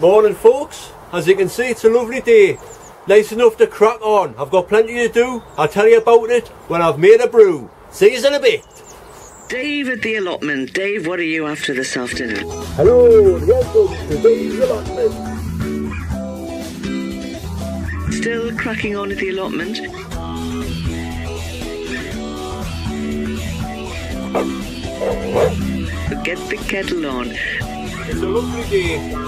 Morning folks, as you can see it's a lovely day, nice enough to crack on. I've got plenty to do, I'll tell you about it when I've made a brew. See you in a bit. Dave at the allotment. Dave, what are you after this afternoon? Hello, welcome to Dave's allotment. Still cracking on at the allotment? Get the kettle on. It's a lovely day.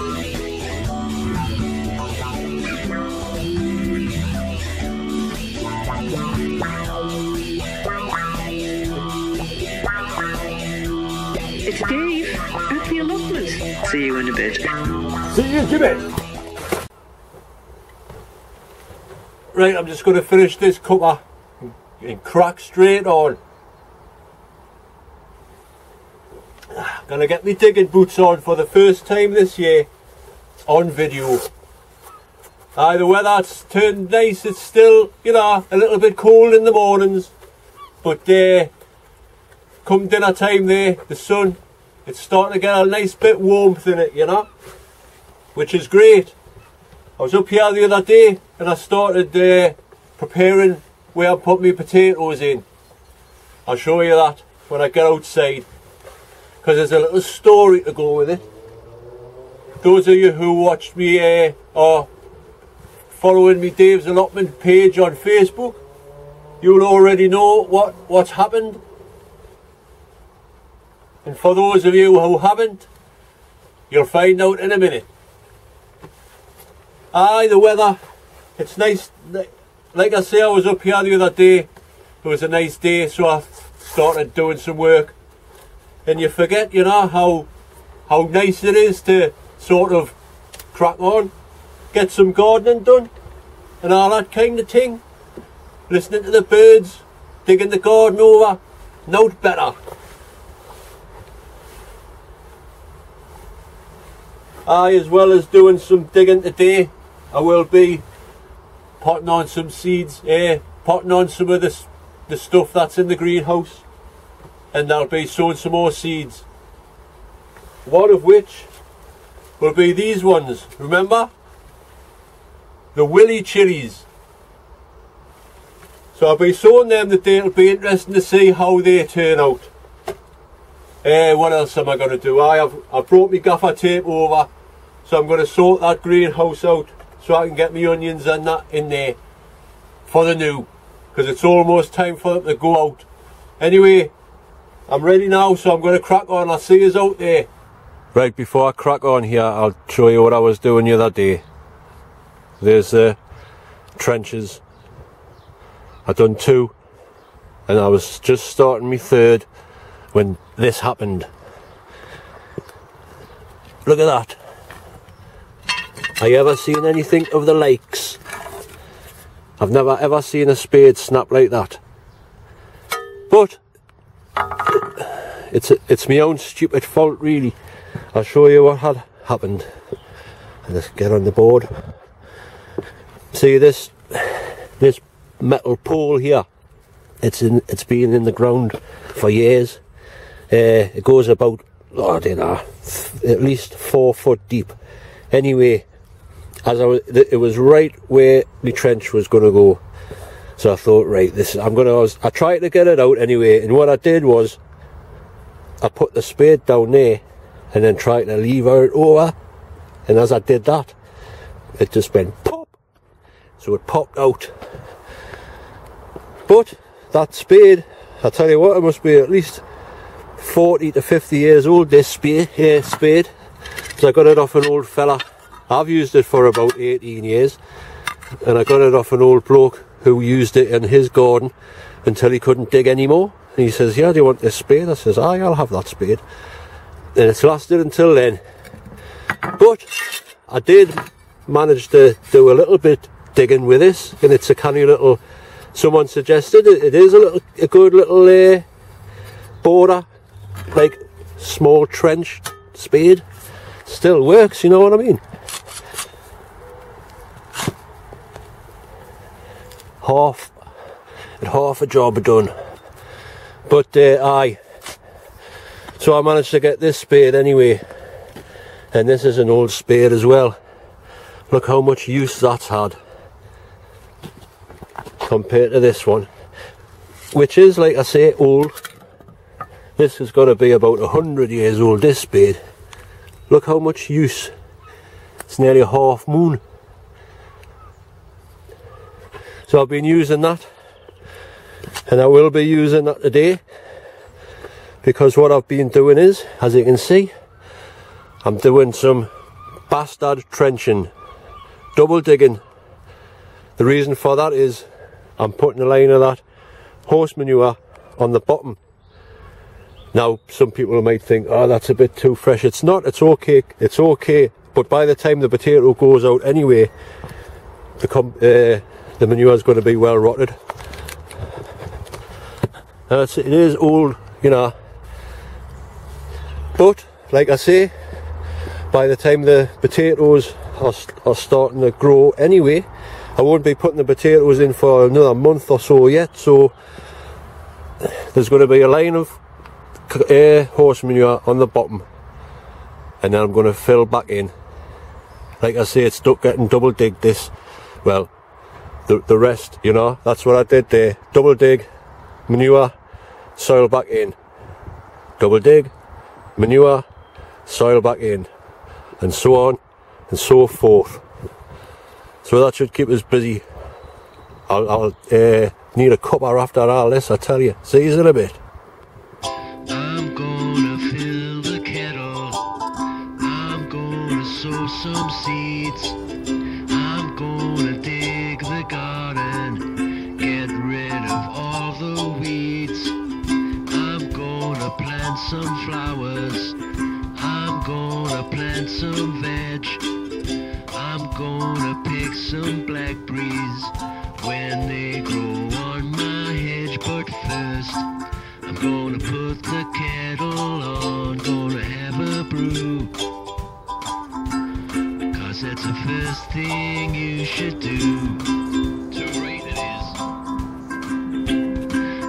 It's Dave at the allotment. See you in a bit. See you, Jimmy. Right, I'm just going to finish this cuppa and crack straight on. Gonna get me digging boots on for the first time this year on video. The weather's turned nice. It's still, you know, a little bit cold in the mornings, but come dinner time there, the sun, it's starting to get a nice bit warmth in it, you know, which is great. I was up here the other day and I started preparing where I'm putting my potatoes in. I'll show you that when I get outside, because there's a little story to go with it. Those of you who watched me or following me Dave's Allotment page on Facebook, you'll already know what's happened. And for those of you who haven't, you'll find out in a minute. The weather, it's nice. Like I say, I was up here the other day. It was a nice day, so I started doing some work. And you forget, you know, how nice it is to sort of crack on, get some gardening done, and all that kind of thing. Listening to the birds, digging the garden over, not better. As well as doing some digging today, I will be potting on some seeds, potting on some of the stuff that's in the greenhouse, and I'll be sowing some more seeds. One of which will be these ones, remember? The willy chilies. So I'll be sowing them today. It'll be interesting to see how they turn out. What else am I going to do? I've brought my gaffer tape over, so I'm going to sort that greenhouse out so I can get my onions and that in there for the new, because it's almost time for them to go out. Anyway, I'm ready now, so I'm going to crack on. I'll see you out there. Right, before I crack on here, I'll show you what I was doing the other day. There's the trenches. I've done 2, and I was just starting my 3rd when this happened. Look at that. Have you ever seen anything of the likes? I've never ever seen a spade snap like that. But it's my own stupid fault, really. I'll show you what had happened. Let's get on the board. See this metal pole here? It's been in the ground for years. It goes about, oh, I don't know, at least 4 foot deep. Anyway, it was right where the trench was going to go. So I thought, right, I tried to get it out anyway, and what I did was I put the spade down there and then tried to lever it over, and as I did that, it just went pop. So it popped out. But that spade, I tell you what, it must be at least 40 to 50 years old, this spade, because I got it off an old fella. I've used it for about 18 years, and I got it off an old bloke who used it in his garden until he couldn't dig anymore. And he says, yeah, do you want this spade? I says, aye, I'll have that spade. And it's lasted until then. But I did manage to do a little bit digging with this, and it's a canny little, someone suggested it is a good little border, like small trench spade. Still works, you know what I mean? Half a job done. But aye, so I managed to get this spade anyway, And this is an old spade as well. Look how much use that's had compared to this one, which is, like I say, old. This is going to be about 100 years old, this spade. Look how much use. It's nearly a half moon. So I've been using that, and I will be using that today, because what I've been doing is, as you can see, I'm doing some bastard trenching, double digging. The reason for that is I'm putting a line of that horse manure on the bottom. Now some people might think, oh, that's a bit too fresh. It's not, it's okay, but by the time the potato goes out anyway, the manure is going to be well rotted. It is old, you know, but like I say, by the time the potatoes are starting to grow anyway, I won't be putting the potatoes in for another month or so yet, so there's going to be a line of horse manure on the bottom, and then I'm going to fill back in. Like I say, it's getting double digged this, well, the rest, you know, that's what I did there. Double dig, manure, soil back in. Double dig, manure, soil back in. And so on and so forth. So that should keep us busy. I'll need a cuppa after all this, I tell you. See you in a bit. I'm gonna fill the kettle. I'm gonna sow some seeds. I'm gonna dig the garden, get rid of all the weeds. I'm gonna plant some flowers. I'm gonna plant some veg. I'm gonna pick some blackberries when they grow on my hedge. But first, I'm gonna put the kettle on, gonna have a brew. 'Cause that's the first thing you should do. Too right it is.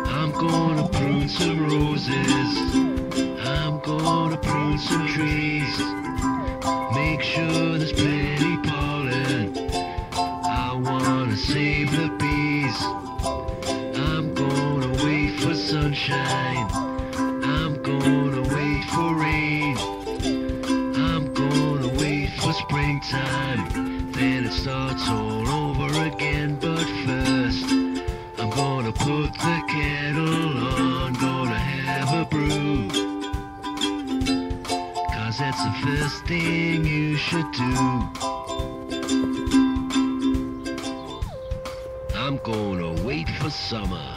I'm gonna prune some roses. I'm gonna prune some trees. Make sure there's plenty pollen. I wanna save the bees. I'm gonna wait for sunshine. I'm gonna wait for rain. I'm gonna wait for springtime. Then it starts all over again. But first, I'm gonna put the kettle on. Gonna have a brew. 'Cause that's the first thing you should do. I'm gonna wait for summer.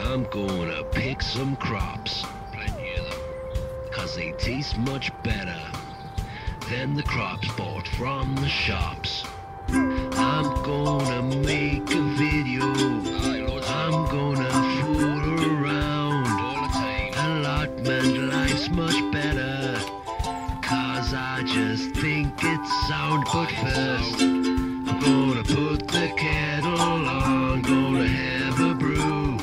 I'm gonna pick some crops, plenty of them, 'cause they taste much better than the crops bought from the shops. I'm gonna make a video. I'm gonna fool around. Allotment life's much better, 'cause I just think it's sound. But first, I'm gonna put the kettle on, gonna have a brew.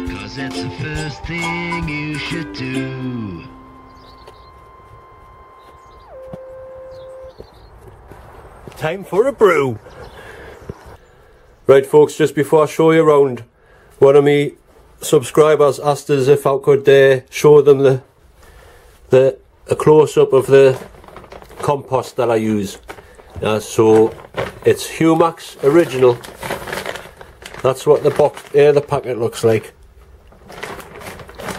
'Cause that's the first thing you should do. Time for a brew. Right folks, just before I show you around, one of me subscribers asked us if I could show them a close-up of the compost that I use. So it's Humax Original. That's what the packet looks like.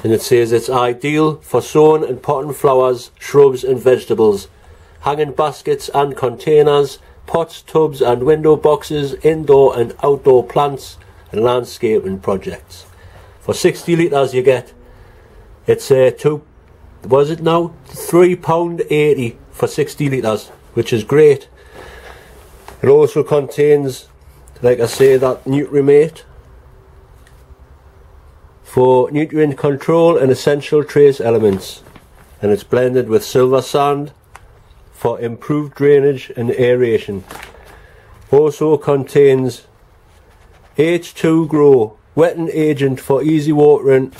And it says it's ideal for sown and potting flowers, shrubs and vegetables, hanging baskets and containers, pots, tubs and window boxes, indoor and outdoor plants and landscaping projects. For 60 litres you get, it's £3.80 for 60 litres, which is great. It also contains, like I say, that Nutrimate for nutrient control and essential trace elements, and it's blended with silver sand for improved drainage and aeration. Also contains H2 Grow, wetting agent for easy watering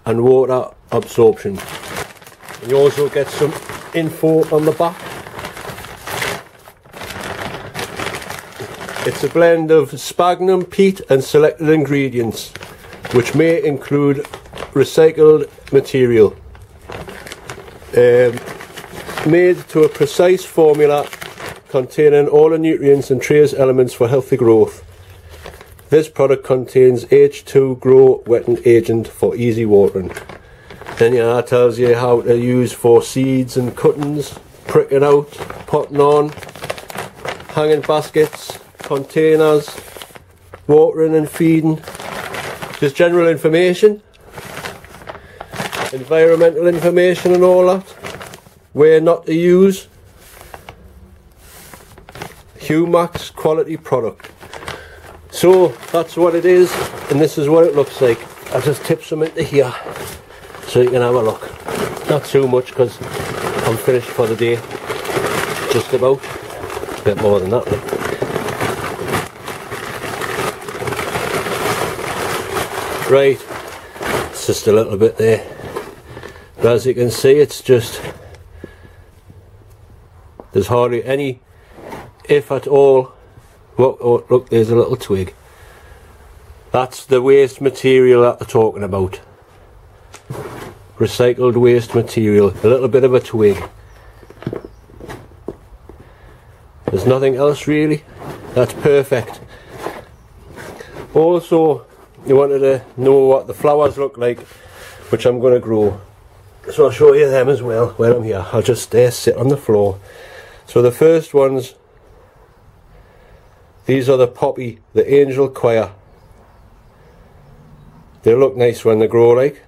and water absorption. And you also get some info on the back. It's a blend of sphagnum, peat and selected ingredients, which may include recycled material. Made to a precise formula containing all the nutrients and trace elements for healthy growth. This product contains H2 grow wetting agent for easy watering. Then it tells you how to use for seeds and cuttings, pricking out, potting on, hanging baskets, containers, watering and feeding. Just general information, environmental information and all that. Where not to use. Humax quality product. So that's what it is, and this is what it looks like. I'll just tip some into here so you can have a look. Not too much because I'm finished for the day. Just about. A bit more than that. Right, it's just a little bit there. But as you can see, it's just, there's hardly any, if at all. Oh, look, there's a little twig. That's the waste material that they're talking about. Recycled waste material. A little bit of a twig. There's nothing else really. That's perfect. Also, you wanted to know what the flowers look like, which I'm going to grow. So I'll show you them as well while I'm here. I'll just sit on the floor. So the first ones, these are the poppy, the angel choir. They look nice when they grow like.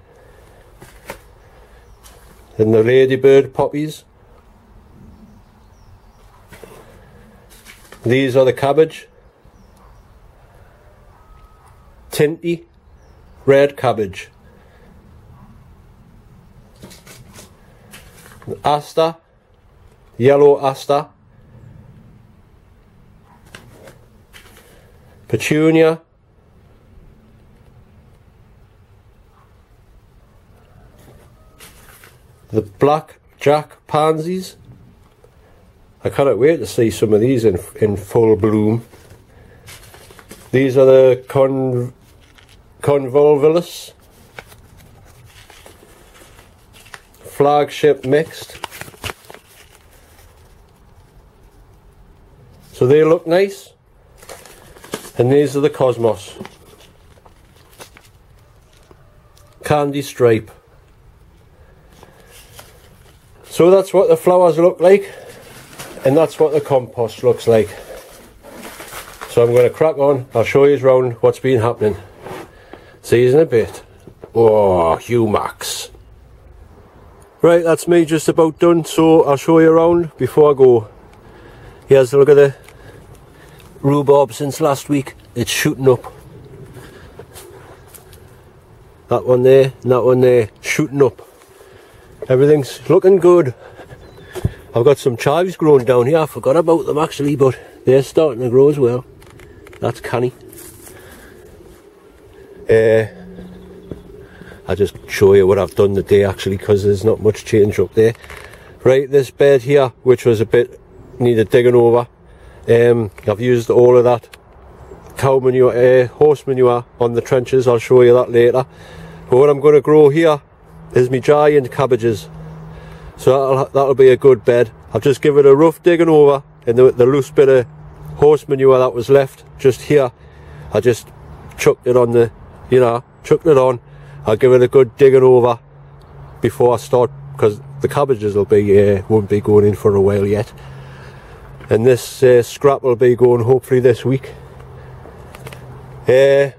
And the ladybird poppies. These are the cabbage. Tinty, red cabbage. Aster, yellow aster. Petunia. The black jack pansies. I cannot wait to see some of these in full bloom. These are the convolvulus. Flagship mixed. So they look nice. And these are the cosmos. Candy stripe. So that's what the flowers look like, and that's what the compost looks like. So I'm going to crack on. I'll show you around what's been happening. See you in a bit. Oh, Humax. Right, that's me just about done, so I'll show you around before I go. Here's a look at the rhubarb since last week. It's shooting up. That one there and that one there, shooting up. Everything's looking good. I've got some chives growing down here. I forgot about them actually, but they're starting to grow as well. That's canny. I'll just show you what I've done today actually, because there's not much change up there. Right, this bed here, which was a bit needed digging over, I've used all of that cow manure, horse manure on the trenches. I'll show you that later. But what I'm going to grow here is my giant cabbages. So that'll be a good bed. I've just given it a rough digging over, and the loose bit of horse manure that was left just here, I just chucked it on the, chucked it on. I'll give it a good digging over before I start, because the cabbages will be won't be going in for a while yet. And this scrap will be going hopefully this week.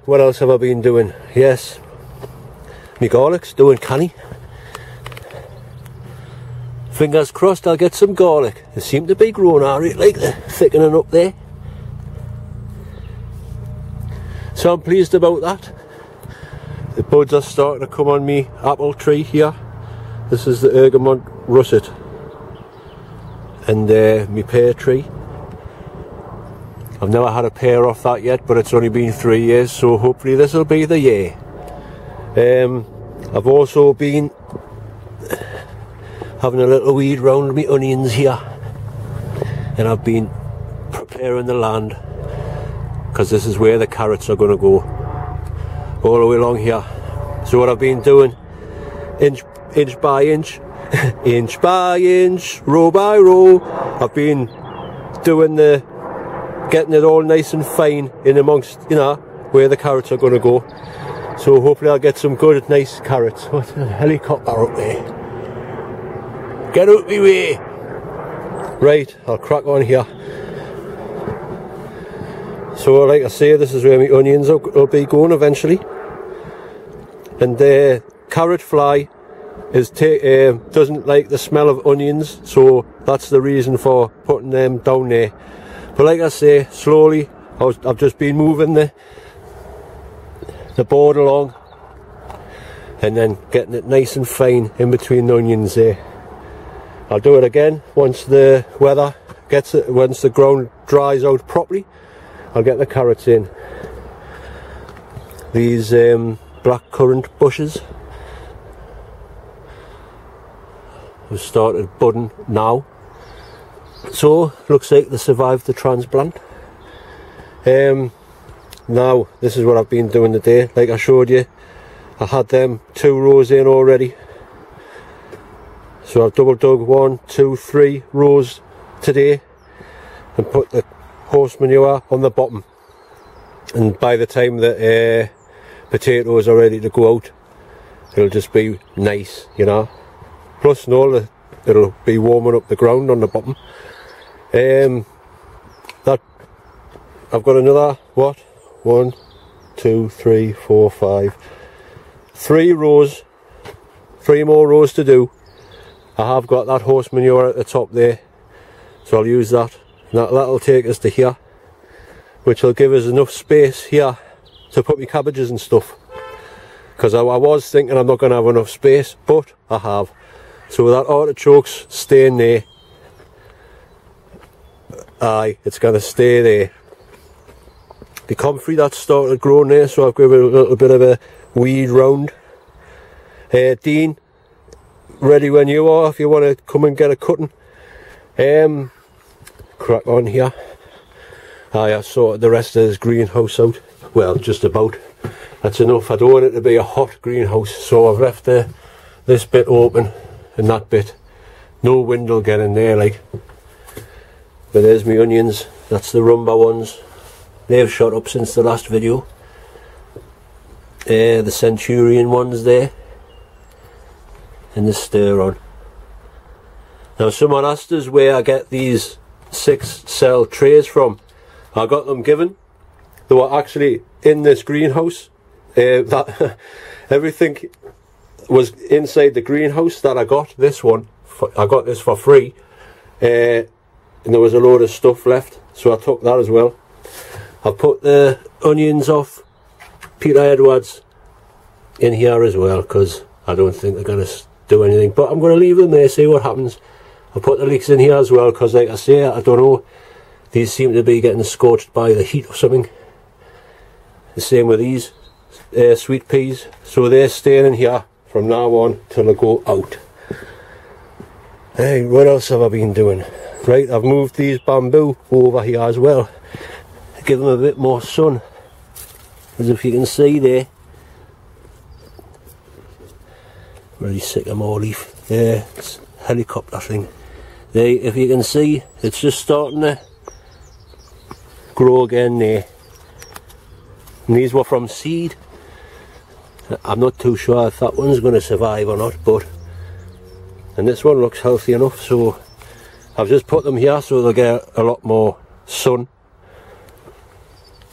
What else have I been doing? Yes, my garlic's doing canny. Fingers crossed I'll get some garlic. They seem to be growing alright, like they're thickening up there. So I'm pleased about that. The buds are starting to come on me apple tree here. This is the Ergamont russet. And my pear tree. I've never had a pear off that yet, but it's only been 3 years, so hopefully this will be the year. I've also been having a little weed round my onions here, and I've been preparing the land because this is where the carrots are going to go, all the way along here. So what I've been doing, inch by inch, inch by inch, row by row, I've been doing getting it all nice and fine in amongst, you know, where the carrots are going to go. So hopefully I'll get some good, nice carrots. What's a helicopter up there? Get out my way! Right, I'll crack on here. So like I say, this is where my onions will be going eventually. And the carrot fly doesn't like the smell of onions, so that's the reason for putting them down there. But like I say, slowly, I've just been moving the board along and then getting it nice and fine in between the onions there. I'll do it again once the weather gets it, once the ground dries out properly. I'll get the carrots in. These black currant bushes have started budding now, so looks like they survived the transplant. Now this is what I've been doing today. Like I showed you, I had them 2 rows in already, so I've double dug 1, 2, 3 rows today and put the horse manure on the bottom, and by the time the potatoes are ready to go out, it'll just be nice, you know. Plus and all, it'll be warming up the ground on the bottom. That I've got another, what, 1, 2, 3, 4, 5, 3 rows, 3 more rows to do. I have got that horse manure at the top there, so I'll use that. That'll take us to here, which will give us enough space here to put my cabbages and stuff, because I was thinking I'm not going to have enough space, but I have. So that artichoke's staying there. Aye, it's going to stay there. The comfrey that's started growing there, so I've given it a little bit of a weed round. Dean, ready when you are if you want to come and get a cutting. Crack on here. I've sorted the rest of this greenhouse out. Well, just about. That's enough. I don't want it to be a hot greenhouse, so I've left this bit open and that bit. No wind will get in there, like. But there's my onions. That's the rumba ones. They've shot up since the last video. The centurion ones there. And the stir on. Now someone asked us where I get these 6-cell trays from. I got them given. They were actually in this greenhouse. That everything was inside the greenhouse that I got. This one, I got this for free. And there was a load of stuff left, so I took that as well. I've put the onions off Peter Edwards in here as well, because I don't think they're going to do anything, but I'm going to leave them there, see what happens. I'll put the leeks in here as well, because like I say, I don't know, these seem to be getting scorched by the heat or something. The same with these sweet peas, so they're staying in here from now on till they go out. Hey, what else have I been doing? Right, I've moved these bamboo over here as well, give them a bit more sun, as if you can see there. Really sick of more leaf. There, it's a helicopter thing. There, if you can see, it's just starting to grow again there. And these were from seed. I'm not too sure if that one's going to survive or not, but and this one looks healthy enough, so I've just put them here so they'll get a lot more sun.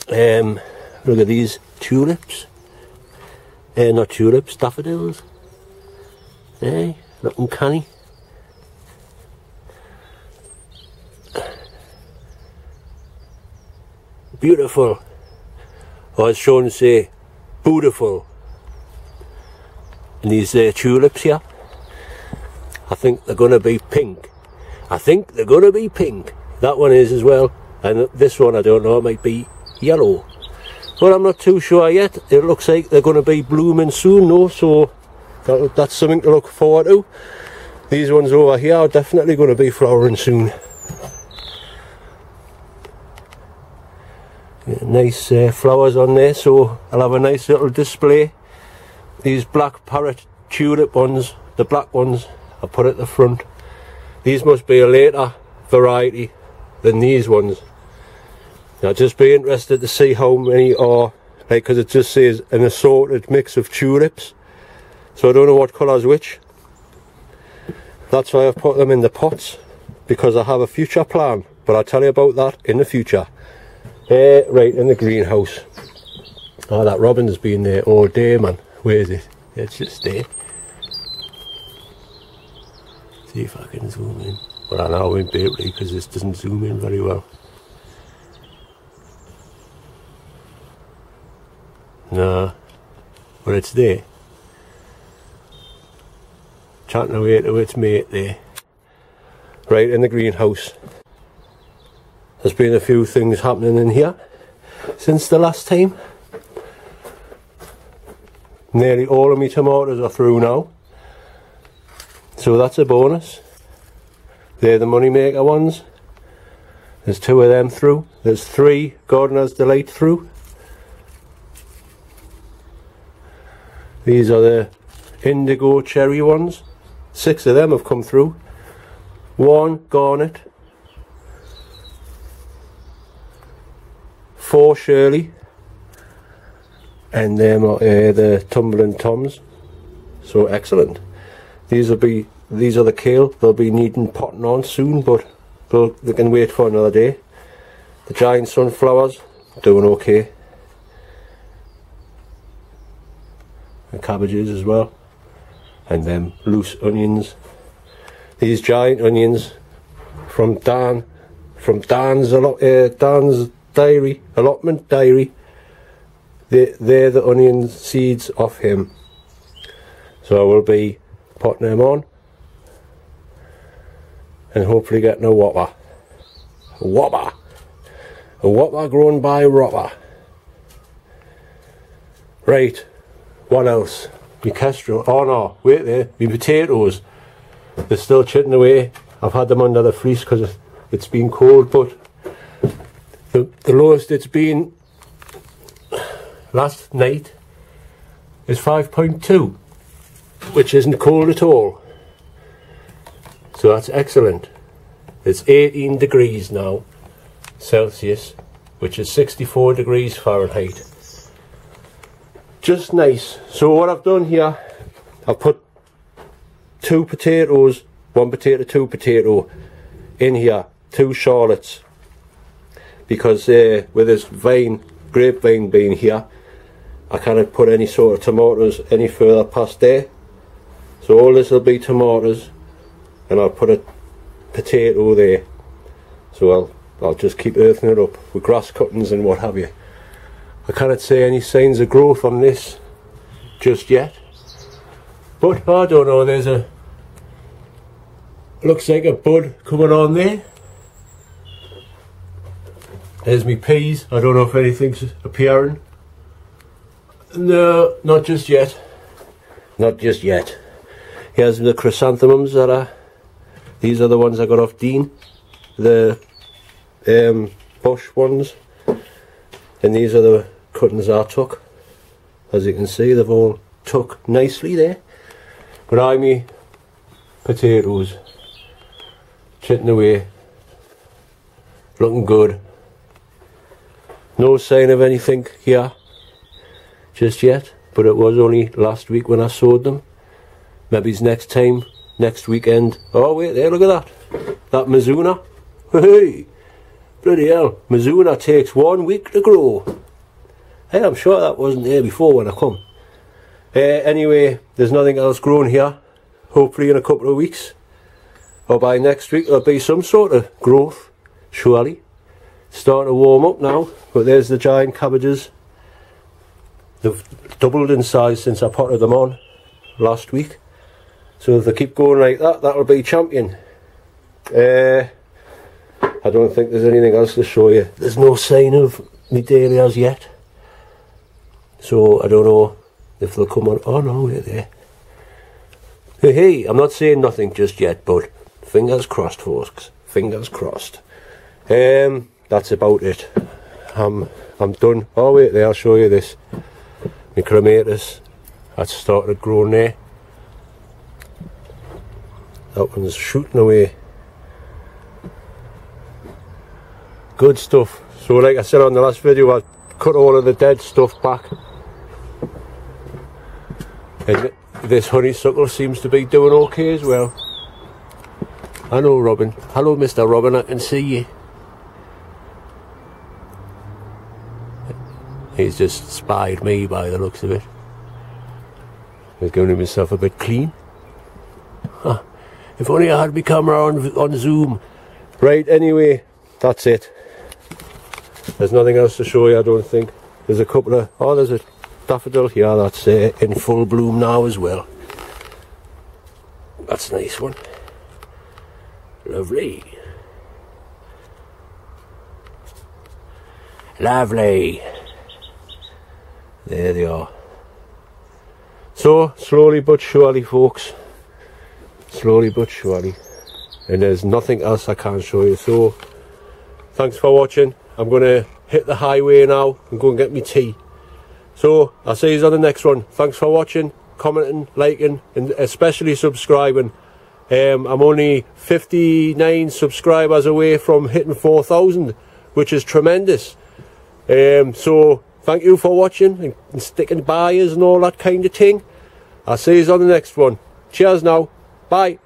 Look at these tulips. Not tulips, daffodils. Hey, looking canny. Beautiful. Or as Sean say, beautiful. And these tulips here, I think they're going to be pink. I think they're going to be pink. That one is as well. And this one, I don't know, it might be yellow. But I'm not too sure yet. It looks like they're going to be blooming soon though, so that's something to look forward to. These ones over here are definitely going to be flowering soon. Nice flowers on there, so I'll have a nice little display. These black parrot tulip ones, the black ones, I'll put at the front. These must be a later variety than these ones. I'll just be interested to see how many are, like, because it just says an assorted mix of tulips, so I don't know what colour's which. That's why I've put them in the pots, because I have a future plan, but I'll tell you about that in the future. Right in the greenhouse. Oh, that robin's been there all day, man. Where is it? It's just there. See if I can zoom in. But I know I won't be able to because this doesn't zoom in very well. No, but it's there. Chatting away to its mate there. Right in the greenhouse. There's been a few things happening in here since the last time. Nearly all of my tomatoes are through now, so that's a bonus. They're the money maker ones. There's 2 of them through. There's 3 Gardener's Delight through. These are the indigo cherry ones. 6 of them have come through. 1 garnet. 4 Shirley, and them are the Tumbling Toms. So excellent. These are the kale. They'll be needing potting on soon, but they can wait for another day. The giant sunflowers doing okay. And cabbages as well, and them loose onions. These giant onions from Dan's Diary, Allotment Diary. They're the onion seeds off him. So I will be potting them on and hopefully getting a whopper. A whopper. A whopper grown by Robber. Right, what else? My kestrel. Oh no, wait there. My potatoes. They're still chitting away. I've had them under the fleece because it's been cold, but the lowest it's been last night is 5.2, which isn't cold at all. So that's excellent. It's 18 degrees now, Celsius, which is 64 degrees Fahrenheit. Just nice. So what I've done here, I've put 2 potatoes, 1 potato, 2 potato in here, 2 Charlottes. Because with this grapevine being here, I can't put any sort of tomatoes any further past there. So all this will be tomatoes, and I'll put a potato there. So I'll just keep earthing it up with grass cuttings and what have you. I can't see any signs of growth on this just yet, but I don't know, looks like a bud coming on there. There's me peas. I don't know if anything's appearing. No, not just yet. Not just yet. Here's the chrysanthemums these are the ones I got off Dean. The bush ones. And these are the cuttings I took. As you can see, they've all took nicely there. But me potatoes. Chitting away. Looking good. No sign of anything here just yet, but it was only last week when I sowed them. Maybe it's next weekend. Oh wait there, look at that. That Mizuna. Hey, bloody hell. Mizuna takes 1 week to grow. Hey, I'm sure that wasn't there before when I come. Anyway, there's nothing else growing here. Hopefully in a couple of weeks, or by next week, there'll be some sort of growth, surely. Starting to warm up now, but there's the giant cabbages. They've doubled in size since I potted them on last week. So if they keep going like that, that'll be champion. I don't think there's anything else to show you. There's no sign of my dahlias yet. So I don't know if they'll come on. Oh no, they're there. Hey, I'm not saying nothing just yet, but fingers crossed, folks. Fingers crossed. That's about it. I'm done. Oh wait, there, I'll show you this. My clematis, that's started growing there. That one's shooting away. Good stuff. So like I said on the last video, I cut all of the dead stuff back. And this honeysuckle seems to be doing okay as well. I know, Robin. Hello, Mr. Robin, I can see you. He's just spied me by the looks of it. He's giving himself a bit clean. Huh. If only I had my camera on Zoom. Right, anyway, that's it. There's nothing else to show you, I don't think. There's a couple of... Oh, there's a daffodil here that's in full bloom now as well. That's a nice one. Lovely. Lovely. There they are. So, slowly but surely, folks. Slowly but surely. And there's nothing else I can show you. So, thanks for watching. I'm going to hit the highway now and go and get me tea. So, I'll see you on the next one. Thanks for watching, commenting, liking, and especially subscribing. I'm only 59 subscribers away from hitting 4,000, which is tremendous. So, thank you for watching and sticking by us and all that kind of thing. I'll see you on the next one. Cheers now. Bye.